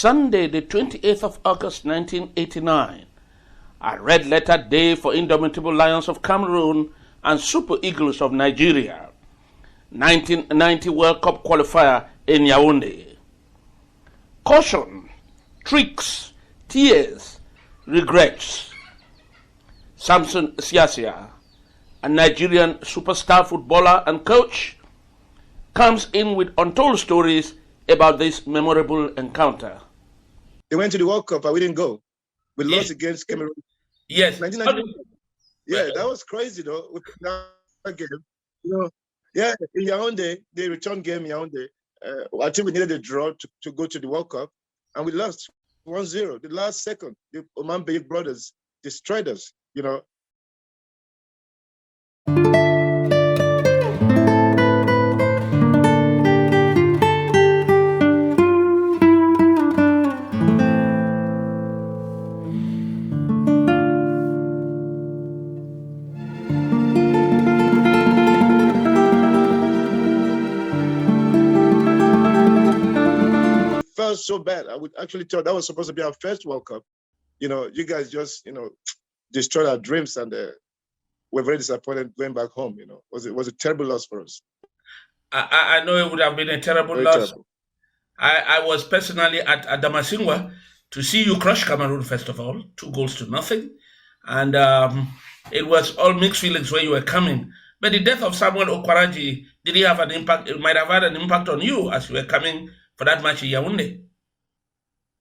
Sunday, the 28th of August 1989, a red letter day for indomitable Lions of Cameroon and Super Eagles of Nigeria. 1990 World Cup qualifier in Yaounde. Caution, tricks, tears, regrets. Samson Siasia, a Nigerian superstar footballer and coach, comes in with untold stories about this memorable encounter. They went to the World Cup, but we didn't go. We lost against Cameroon. Yes. 1990. Yeah, that was crazy though. We played that game. Yeah, in Yaounde, the return game in Yaounde, I think we needed a draw to go to the World Cup, and we lost 1-0. The last second, the Oman Beyik brothers destroyed us, Felt so bad. I would actually thought that was supposed to be our first World Cup. You guys just, destroyed our dreams, and we're very disappointed going back home. It was a terrible loss for us. I know it would have been a terrible loss. Terrible. I was personally at Adamasingwa to see you crush Cameroon, first of all, 2-0. And it was all mixed feelings where you were coming. But the death of Samuel Okwaraji, did it have an impact? It might have had an impact on you as you were coming for that match in Yaounde.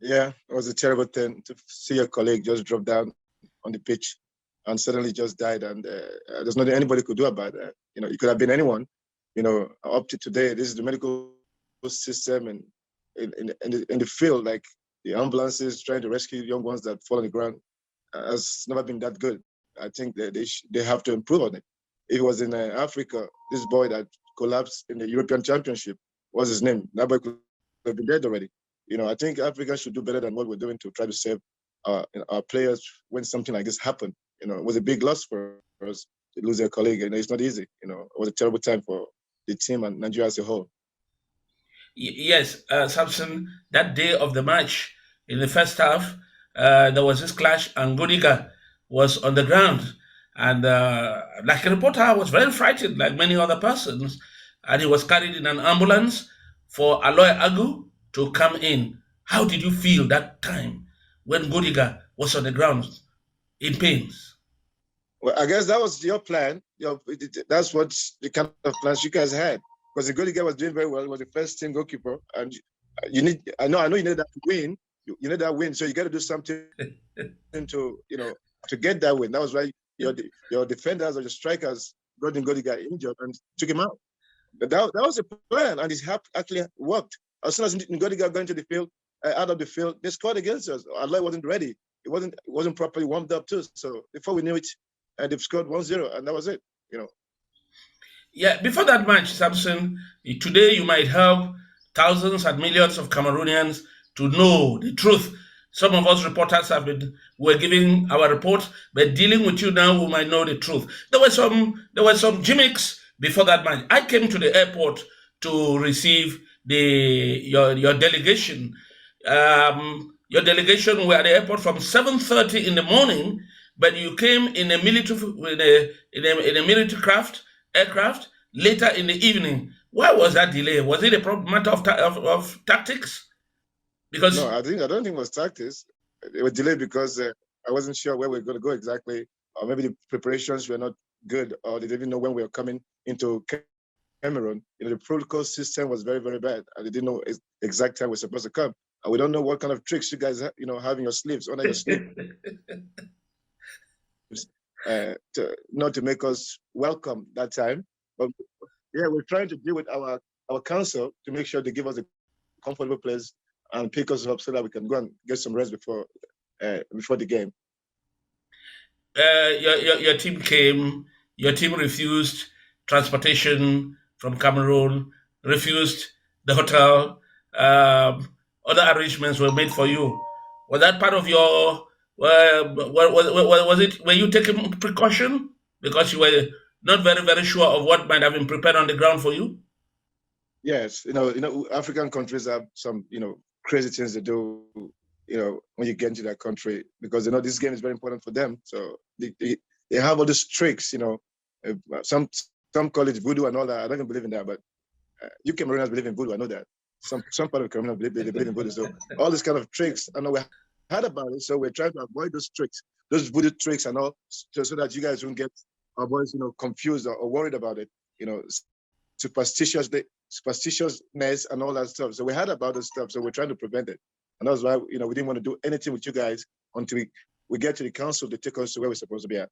Yeah, it was a terrible thing to see your colleague just drop down on the pitch and suddenly just died. And there's nothing anybody could do about that. It could have been anyone. Up to today, this is the medical system and in the field, like the ambulances trying to rescue young ones that fall on the ground, has never been that good. I think that they have to improve on it. If it was in Africa, this boy that collapsed in the European Championship, what's his name? That boy could have been dead already. I think Africa should do better than what we're doing to try to save our players when something like this happened. It was a big loss for us to lose a colleague. It's not easy. It was a terrible time for the team and Nigeria as a whole. Yes, Samson, that day of the match, in the first half, there was this clash, and Godiga was on the ground. And like a reporter, I was very frightened, like many other persons. And he was carried in an ambulance for Aloy Agu to come in. How did you feel that time when Godiga was on the ground in pains? Well, I guess that was your plan. That's what the kind of plans you guys had. Because the Godiga was doing very well. He was the first team goalkeeper. And I know you need that win. You need that win. So you got to do something to get that win. That was why your defenders or your strikers got Godiga injured and took him out. But that was a plan, and it actually worked. As soon as Godiga got into the field, out of the field, they scored against us. Allah wasn't ready. It wasn't properly warmed up too. So before we knew it, they've scored 1-0, and that was it. Yeah, before that match, Samson, today you might have thousands and millions of Cameroonians to know the truth. Some of us reporters were giving our report, but dealing with you now, we might know the truth. There were some gimmicks before that match. I came to the airport to receive your delegation. Your delegation were at the airport from 7:30 in the morning, but you came in a military aircraft later in the evening. Why was that delay? Was it a matter of tactics? Because no, I don't think it was tactics. It was delayed because I wasn't sure where we were going to go exactly, or maybe the preparations were not good, or they didn't know when we were coming into Cameroon. The protocol system was very, very bad, and they didn't know exact time we're supposed to come. And we don't know what kind of tricks you guys have in your sleeves, under your sleeve, not to make us welcome that time. But yeah, we're trying to deal with our council to make sure they give us a comfortable place and pick us up so that we can go and get some rest before the game. Your team came. Your team refused transportation from Cameroon, refused the hotel. Other arrangements were made for you. Was that part of your? Was it? Were you taking precaution because you were not very, very sure of what might have been prepared on the ground for you? Yes, African countries have some, crazy things they do, when you get into that country, because they know this game is very important for them. So they have all these tricks, some call it voodoo and all that. I don't even believe in that, but you Cameroonians believe in voodoo. I know that. Some part of Cameroon believe in voodoo. So all these kind of tricks, I know we heard about it. So we're trying to avoid those tricks, those voodoo tricks and all, so that you guys won't get our boys, confused or worried about it, superstitiousness and all that stuff. So we heard about this stuff. So we're trying to prevent it. And that's why, we didn't want to do anything with you guys until we get to the council to take us to where we're supposed to be at.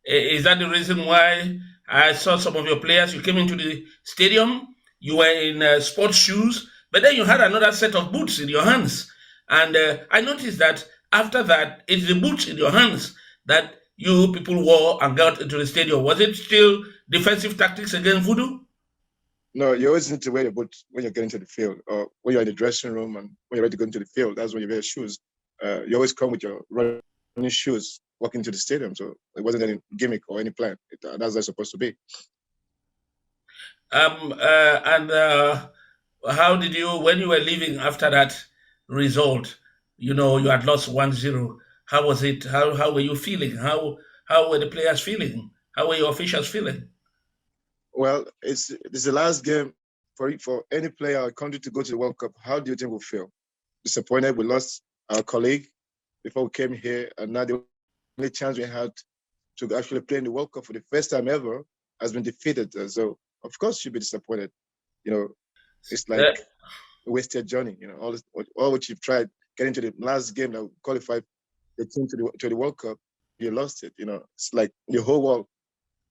Is that the reason why I saw some of your players? You came into the stadium, you were in sports shoes, but then you had another set of boots in your hands. And I noticed that after that, it's the boots in your hands that you people wore and got into the stadium. Was it still defensive tactics against voodoo? No, you always need to wear your boots when you're getting to the field, or when you're in the dressing room and when you're ready to go into the field. That's when you wear shoes. You always come with your running shoes walking to the stadium. So it wasn't any gimmick or any plan. That's how it's supposed to be. How did you, when you were leaving after that result, you had lost 1-0. How was it? How were you feeling? How were the players feeling? How were your officials feeling? Well, it's the last game for any player or country to go to the World Cup. How do you think we'll feel? Disappointed. We lost our colleague before we came here, and now the only chance we had to actually play in the World Cup for the first time ever has been defeated. So of course you'll be disappointed. It's like a wasted journey. All what you've tried, getting to the last game that qualified the team to the World Cup, you lost it. It's like the whole world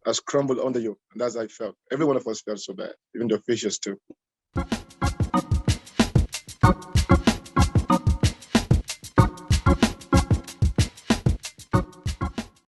has crumbled under you, and that's how I felt. Every one of us felt so bad, even the officials too.